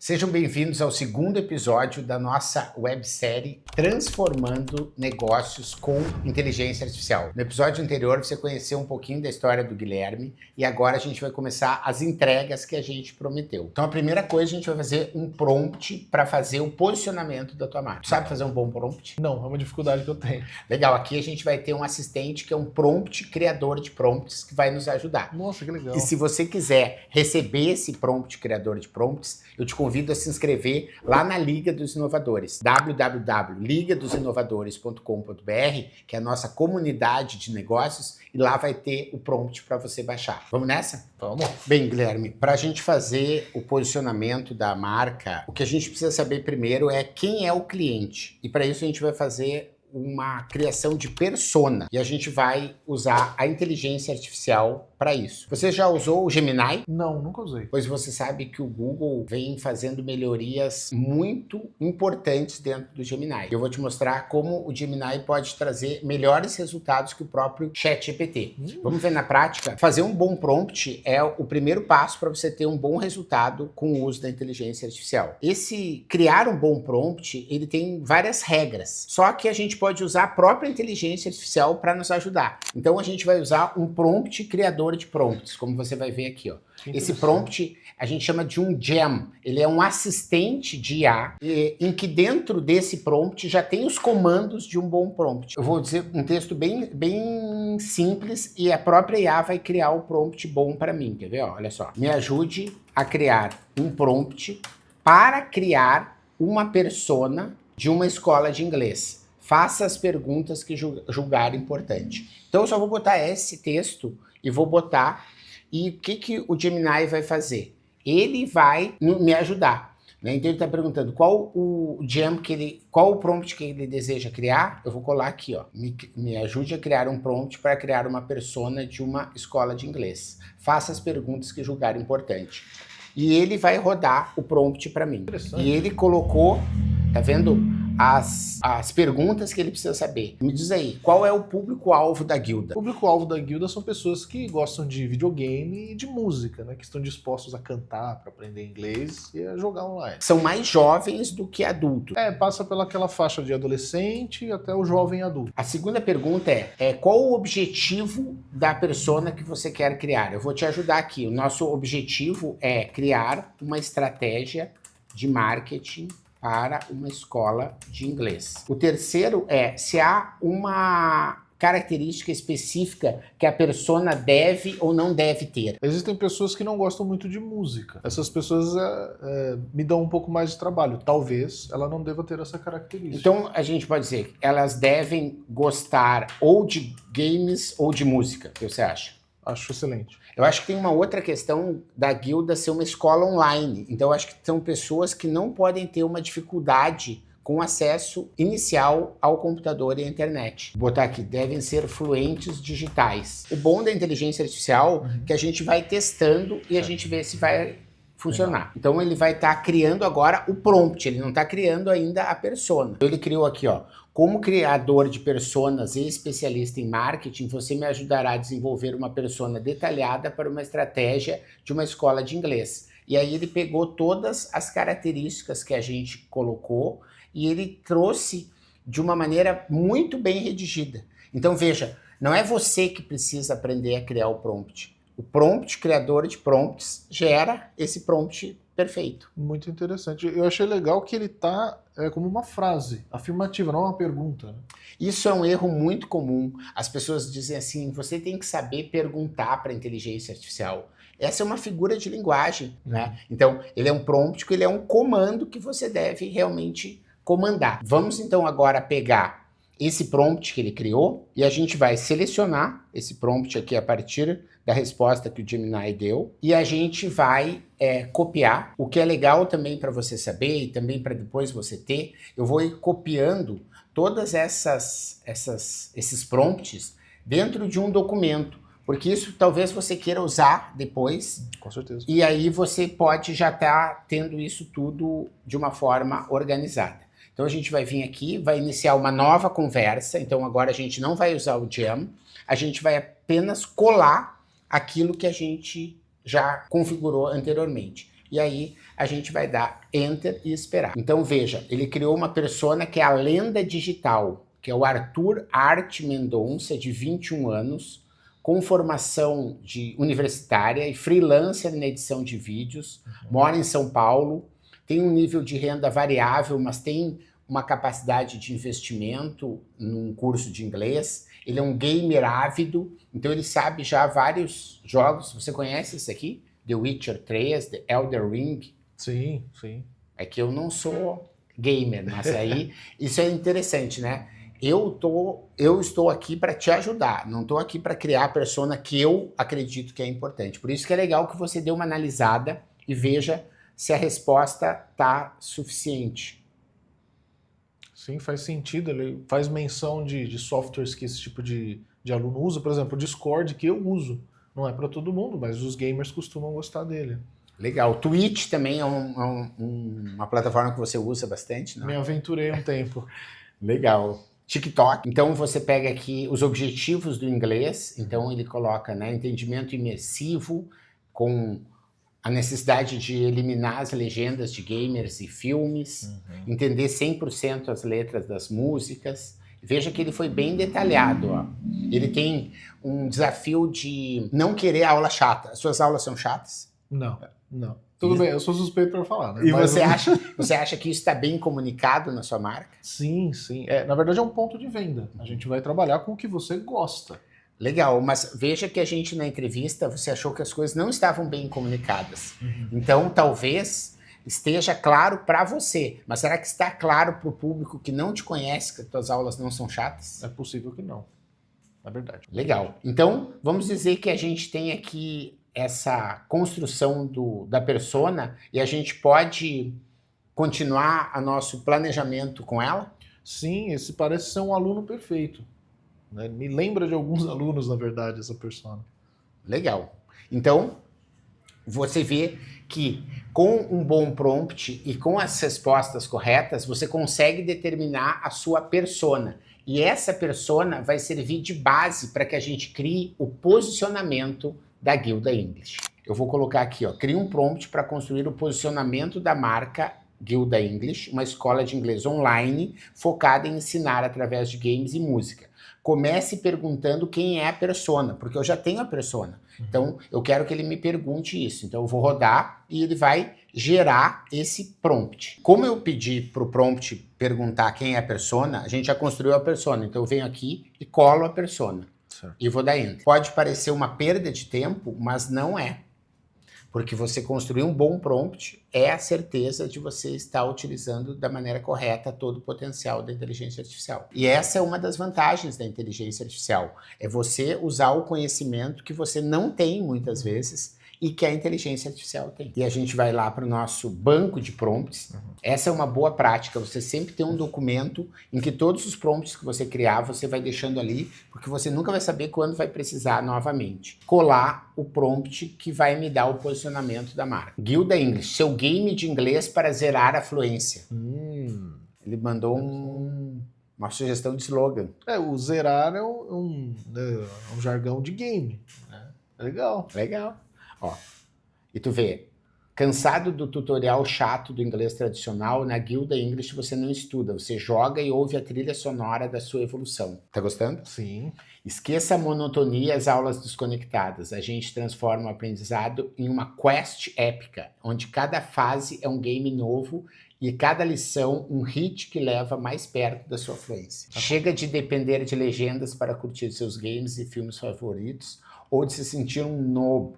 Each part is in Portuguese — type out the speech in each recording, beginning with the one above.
Sejam bem-vindos ao segundo episódio da nossa websérie Transformando Negócios com Inteligência Artificial. No episódio anterior você conheceu um pouquinho da história do Guilherme e agora a gente vai começar as entregas que a gente prometeu. Então a primeira coisa, a gente vai fazer um prompt para fazer o posicionamento da tua marca. Tu sabe fazer um bom prompt? Não, é uma dificuldade que eu tenho. Legal, aqui a gente vai ter um assistente que é um prompt criador de prompts que vai nos ajudar. Nossa, que legal. E se você quiser receber esse prompt criador de prompts, eu te convido a se inscrever lá na Liga dos Inovadores, www.ligadosinnovadores.com.br, que é a nossa comunidade de negócios, e lá vai ter o prompt para você baixar. Vamos nessa? Vamos. Bem, Guilherme, para a gente fazer o posicionamento da marca, o que a gente precisa saber primeiro é quem é o cliente. E para isso a gente vai fazer uma criação de persona e a gente vai usar a inteligência artificial para isso. Você já usou o Gemini? Não, nunca usei. Pois você sabe que o Google vem fazendo melhorias muito importantes dentro do Gemini. Eu vou te mostrar como o Gemini pode trazer melhores resultados que o próprio ChatGPT. Vamos ver na prática? Fazer um bom prompt é o primeiro passo para você ter um bom resultado com o uso da inteligência artificial. Criar um bom prompt, ele tem várias regras. Só que a gente pode usar a própria inteligência artificial para nos ajudar. Então a gente vai usar um prompt criador de prompts, como você vai ver aqui, ó. Esse prompt a gente chama de um gem. Ele é um assistente de IA em que dentro desse prompt já tem os comandos de um bom prompt. Eu vou dizer um texto bem simples e a própria IA vai criar o prompt bom para mim. Quer ver? Ó, olha só. Me ajude a criar um prompt para criar uma persona de uma escola de inglês. Faça as perguntas que julgar importante. Então eu só vou botar esse texto e vou botar. E o que o Gemini vai fazer? Ele vai me ajudar, né? Então ele está perguntando qual o prompt que ele deseja criar. Eu vou colar aqui, ó. Me ajude a criar um prompt para criar uma persona de uma escola de inglês. Faça as perguntas que julgar importante. E ele vai rodar o prompt para mim. E ele colocou, tá vendo? As perguntas que ele precisa saber. Me diz aí, qual é o público-alvo da guilda? O público-alvo da guilda são pessoas que gostam de videogame e de música, né? Que estão dispostos a cantar para aprender inglês e a jogar online. São mais jovens do que adultos. Passa pelaquela faixa de adolescente até o jovem adulto. A segunda pergunta é qual o objetivo da persona que você quer criar? Eu vou te ajudar aqui. O nosso objetivo é criar uma estratégia de marketing para uma escola de inglês. O terceiro é se há uma característica específica que a persona deve ou não deve ter. Existem pessoas que não gostam muito de música. Essas pessoas me dão um pouco mais de trabalho. Talvez ela não deva ter essa característica. Então a gente pode dizer que elas devem gostar ou de games ou de música. O que você acha? Acho excelente. Eu acho que tem uma outra questão da guilda ser uma escola online. Então eu acho que são pessoas que não podem ter uma dificuldade com acesso inicial ao computador e à internet. Vou botar aqui, devem ser fluentes digitais. O bom da inteligência artificial é que a gente vai testando e a gente vê se vai funcionar. Então ele vai estar criando agora o prompt, ele não está criando ainda a persona. Ele criou aqui, ó, como criador de personas e especialista em marketing, você me ajudará a desenvolver uma persona detalhada para uma estratégia de uma escola de inglês. E aí ele pegou todas as características que a gente colocou e ele trouxe de uma maneira muito bem redigida. Então veja, não é você que precisa aprender a criar o prompt. O prompt criador de prompts gera esse prompt perfeito. Muito interessante. Eu achei legal que ele tá como uma frase afirmativa, não uma pergunta, né? Isso é um erro muito comum. As pessoas dizem assim, você tem que saber perguntar para a inteligência artificial. Essa é uma figura de linguagem, né? Então, ele é um prompt, ele é um comando que você deve realmente comandar. Vamos então agora pegar esse prompt que ele criou e a gente vai selecionar esse prompt aqui a partir da resposta que o Gemini deu e a gente vai copiar. O que é legal também para você saber e também para depois você ter, eu vou ir copiando todas esses prompts dentro de um documento, porque isso talvez você queira usar depois. Com certeza. E aí você pode já estar tendo isso tudo de uma forma organizada. Então a gente vai vir aqui, vai iniciar uma nova conversa. Então agora a gente não vai usar o gem, a gente vai apenas colar aquilo que a gente já configurou anteriormente. e aí a gente vai dar Enter e esperar. Então veja, ele criou uma persona que é a lenda digital, que é o Arthur Arte Mendonça, de 21 anos, com formação universitária e freelancer na edição de vídeos, mora em São Paulo, tem um nível de renda variável, mas tem uma capacidade de investimento num curso de inglês. Ele é um gamer ávido, então ele sabe já vários jogos. Você conhece esse aqui? The Witcher 3, The Elder Ring? Sim, sim. É que eu não sou gamer, mas aí isso é interessante, né? Eu estou aqui para te ajudar, não estou aqui para criar a persona que eu acredito que é importante. Por isso que é legal que você dê uma analisada e veja se a resposta está suficiente. Sim, faz sentido. Ele faz menção de softwares que esse tipo de aluno usa. Por exemplo, o Discord, que eu uso. Não é para todo mundo, mas os gamers costumam gostar dele. Legal. Twitch também é uma plataforma que você usa bastante, né? Me aventurei um tempo. Legal. TikTok. Então você pega aqui os objetivos do inglês. Então ele coloca, né, entendimento imersivo com a necessidade de eliminar as legendas de gamers e filmes, entender 100% as letras das músicas. Veja que ele foi bem detalhado. Ó. Ele tem um desafio de não querer aula chata. As suas aulas são chatas? Não. Tudo bem, eu sou suspeito para falar, né? E você acha que isso está bem comunicado na sua marca? Sim. Na verdade é um ponto de venda. A gente vai trabalhar com o que você gosta. Legal, mas veja que a gente na entrevista, você achou que as coisas não estavam bem comunicadas. Então, talvez esteja claro para você, mas será que está claro para o público que não te conhece que as tuas aulas não são chatas? É possível que não, na verdade. Legal. Então, vamos dizer que a gente tem aqui essa construção da persona e a gente pode continuar a nosso planejamento com ela? Sim, esse parece ser um aluno perfeito. Me lembra de alguns alunos, na verdade, essa persona. Legal. Então, você vê que com um bom prompt e com as respostas corretas, você consegue determinar a sua persona. E essa persona vai servir de base para que a gente crie o posicionamento da Guilda English. Eu vou colocar aqui, ó, crie um prompt para construir o posicionamento da marca Guilda English, uma escola de inglês online focada em ensinar através de games e música. Comece perguntando quem é a persona, porque eu já tenho a persona. Então, eu quero que ele me pergunte isso. Então, eu vou rodar e ele vai gerar esse prompt. Como eu pedi para o prompt perguntar quem é a persona, a gente já construiu a persona. Então, eu venho aqui e colo a persona. Certo. E vou dar Enter. Pode parecer uma perda de tempo, mas não é. Porque você construir um bom prompt é a certeza de você estar utilizando da maneira correta todo o potencial da inteligência artificial. E essa é uma das vantagens da inteligência artificial. É você usar o conhecimento que você não tem muitas vezes e que a inteligência artificial tem. E a gente vai lá para o nosso banco de prompts. Essa é uma boa prática, você sempre tem um documento em que todos os prompts que você criar, você vai deixando ali, porque você nunca vai saber quando vai precisar novamente. Colar o prompt que vai me dar o posicionamento da marca. Guilda English, seu game de inglês para zerar a fluência. Ele mandou uma sugestão de slogan. O zerar é um jargão de game. Né? Legal. Ó, e tu vê, cansado do tutorial chato do inglês tradicional, na Guilda English você não estuda, você joga e ouve a trilha sonora da sua evolução. Tá gostando? Sim. Esqueça a monotonia e as aulas desconectadas. A gente transforma o aprendizado em uma quest épica, onde cada fase é um game novo e cada lição um hit que leva mais perto da sua fluência. Chega de depender de legendas para curtir seus games e filmes favoritos, ou de se sentir um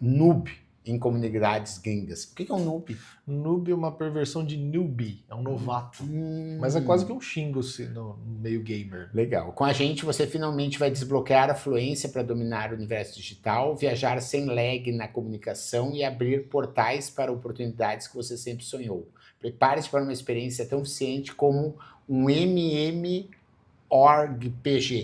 noob em comunidades gringas. O que é um noob? Noob é uma perversão de newbie, é um novato. Mas é quase que um xingo no meio gamer. Legal. Com a gente, você finalmente vai desbloquear a fluência para dominar o universo digital, viajar sem lag na comunicação e abrir portais para oportunidades que você sempre sonhou. Prepare-se para uma experiência tão eficiente como um MMORPG.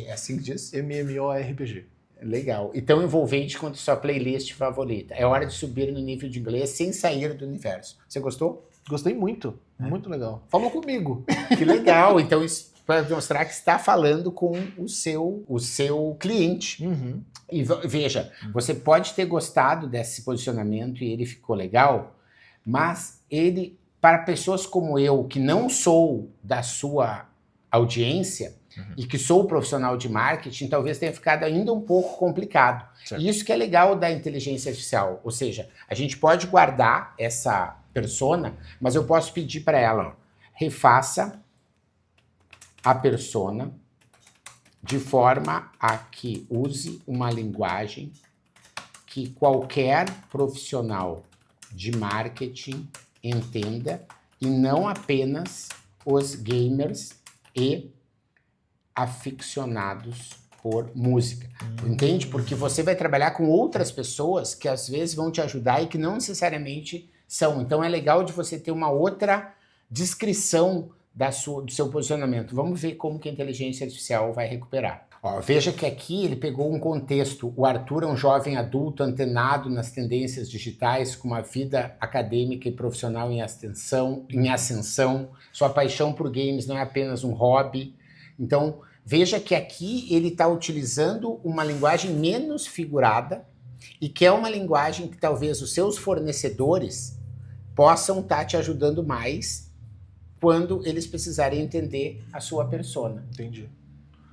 É assim que diz? MMORPG. Legal. E tão envolvente quanto sua playlist favorita. É hora de subir no nível de inglês sem sair do universo. Você gostou? Gostei muito. Muito legal. Falou comigo. Que legal. Então, isso para mostrar que está falando com o seu cliente. E veja, você pode ter gostado desse posicionamento e ele ficou legal, Mas ele, para pessoas como eu, que não sou da sua audiência e que sou profissional de marketing, talvez tenha ficado ainda um pouco complicado. Certo. E isso que é legal da inteligência artificial, ou seja, a gente pode guardar essa persona, mas eu posso pedir para ela, ó, refaça a persona de forma a que use uma linguagem que qualquer profissional de marketing entenda e não apenas os gamers e aficionados por música. Entende? Porque você vai trabalhar com outras pessoas que às vezes vão te ajudar e que não necessariamente são. Então é legal de você ter uma outra descrição do seu posicionamento. Vamos ver como que a inteligência artificial vai recuperar. Ó, veja que aqui ele pegou um contexto. O Arthur é um jovem adulto antenado nas tendências digitais, com uma vida acadêmica e profissional em ascensão. Sua paixão por games não é apenas um hobby. Então, veja que aqui ele está utilizando uma linguagem menos figurada e que é uma linguagem que talvez os seus fornecedores possam estar te ajudando mais quando eles precisarem entender a sua persona. Entendi.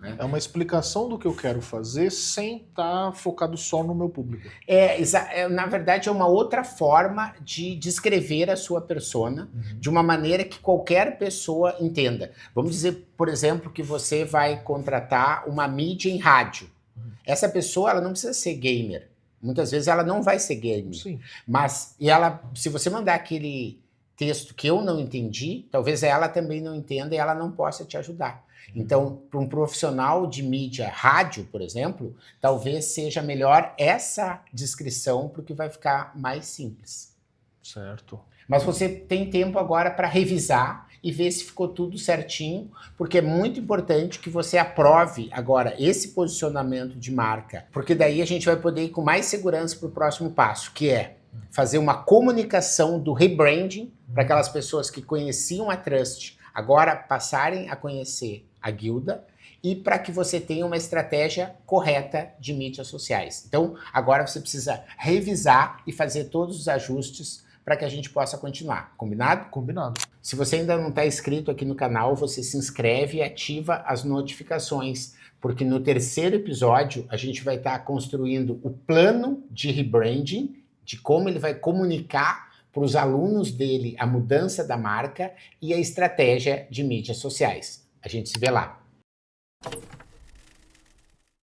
Né? É uma explicação do que eu quero fazer sem estar focado só no meu público. Na verdade, é uma outra forma de descrever a sua persona de uma maneira que qualquer pessoa entenda. Vamos dizer, por exemplo, que você vai contratar uma mídia em rádio. Essa pessoa ela não precisa ser gamer. Muitas vezes ela não vai ser gamer. Sim. Mas se você mandar aquele texto que eu não entendi, talvez ela também não entenda e ela não possa te ajudar. Então, para um profissional de mídia, rádio, por exemplo, talvez seja melhor essa descrição, porque vai ficar mais simples. Certo. Mas você tem tempo agora para revisar e ver se ficou tudo certinho, porque é muito importante que você aprove agora esse posicionamento de marca, porque daí a gente vai poder ir com mais segurança para o próximo passo, que é fazer uma comunicação do rebranding para aquelas pessoas que conheciam a Trust agora passarem a conhecer a guilda e para que você tenha uma estratégia correta de mídias sociais. Então, agora você precisa revisar e fazer todos os ajustes para que a gente possa continuar. Combinado? Combinado. Se você ainda não está inscrito aqui no canal, você se inscreve e ativa as notificações, porque no terceiro episódio a gente vai estar construindo o plano de rebranding, de como ele vai comunicar para os alunos dele a mudança da marca e a estratégia de mídias sociais. A gente se vê lá.